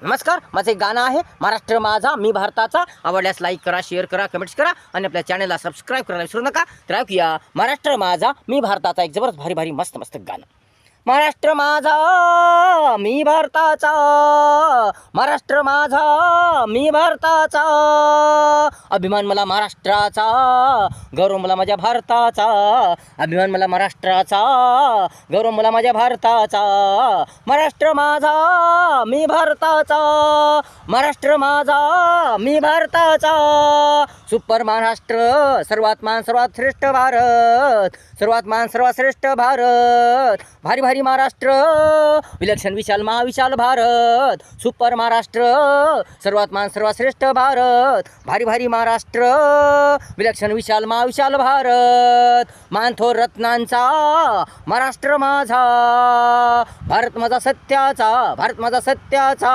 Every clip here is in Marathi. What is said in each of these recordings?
नमस्कार, माझं एक गाणं आहे महाराष्ट्र माझा मी भारताचा. आवडल्यास लाईक करा, शेअर करा, कमेंट्स करा आणि आपल्या चॅनलला सबस्क्राईब करायला विसरू नका. तर ऐकूया महाराष्ट्र माझा मी भारताचा एक जबरदस्त भारी भारी मस्त मस्त गाणं. महाराष्ट्र माझा मी भारताचा, महाराष्ट्र माझा मी भारताचा, अभिमान मला महाराष्ट्राचा, गौरव मला माझ्या भारताचा, अभिमान मला महाराष्ट्राचा, गौरव मला माझ्या भारताचा. महाराष्ट्र माझा मी भारताचा, महाराष्ट्र माझा मी भारताचा, सुपर महाराष्ट्र, सर्वात मान सर्वात श्रेष्ठ भारत, सर्वात मान सर्वात श्रेष्ठ भारत, भारी भारी महाराष्ट्र, विलक्षण विशाल महाविशाल भारत, सुपर महाराष्ट्र, सर्वात मान सर्वात श्रेष्ठ भारत, भारी भारी महाराष्ट्र, विलक्षण विशाल महाविशाल भारत, मानथोर रत्नांचा महाराष्ट्र माझा, भारत माझा सत्याचा, भारत माझा सत्याचा,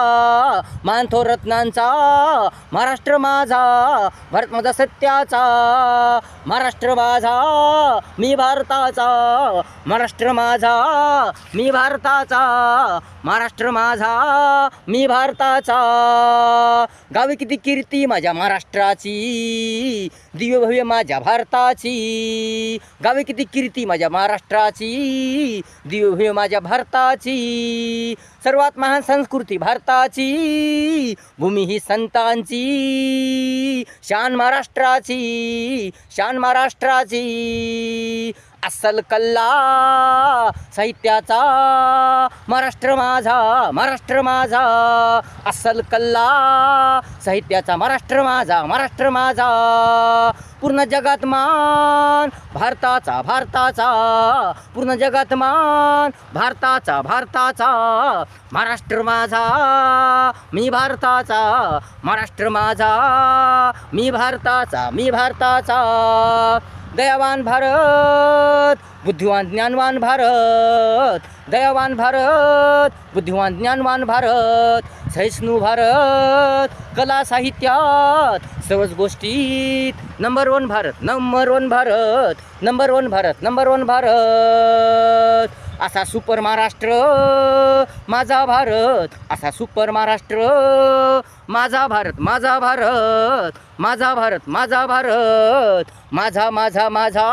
मानथोर रत्नांचा महाराष्ट्र माझा, भारत माझा सत्याचा, महाराष्ट्र माझा मी भारताचा, महाराष्ट्र माझा मी भारताचा, महाराष्ट्र माझा मी भारताचा. गावी किती कीर्ती माझ्या महाराष्ट्राची, दिव्य भव्य माझ्या भारताची, गावी किती कीर्ती माझ्या महाराष्ट्राची, दिव्य भव्य माझ्या भारताची, सर्वात महान संस्कृती भारताची, भूमी ही संतांची, शान महाराष्ट्राची, शान महाराष्ट्राची, अस्सल कल्ला साहित्याचा महाराष्ट्र माझा, महाराष्ट्र माझा, अस्सल कल्ला साहित्याचा महाराष्ट्र माझा, महाराष्ट्र माझा, पूर्ण जगात मान भारताचा, भारताचा, पूर्ण जगात मान भारताचा, भारताचा, महाराष्ट्र माझा मी भारताचा, महाराष्ट्र माझा मी भारताचा, मी भारताचा, दयावान भारत, बुद्धिवान ज्ञानवान भारत, दयावान भारत, बुद्धिवान ज्ञानवान भारत, सहिष्णू भारत, कला साहित्यात सर्वच गोष्टीत number one Bharat, number one Bharat, number one Bharat, number one Bharat, असा सुपर महाराष्ट्र माझा भारत, असा सुपर महाराष्ट्र माझा भारत, माझा भारत, माझा भारत, माझा भारत, माझा माझा माझा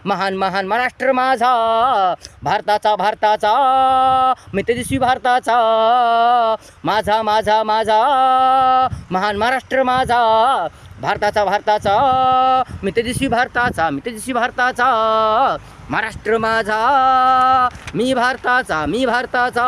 महान महान महाराष्ट्र माझा, भारताचा भारताचा मी तेजस्वी भारताचा, माझा माझा माझा महान महाराष्ट्र माझा, भारताचा भारताचा मी तेजस्वी भारताचा, मी तेजस्वी भारताचा, महाराष्ट्र माझा मी भारताचा, मी भारताचा,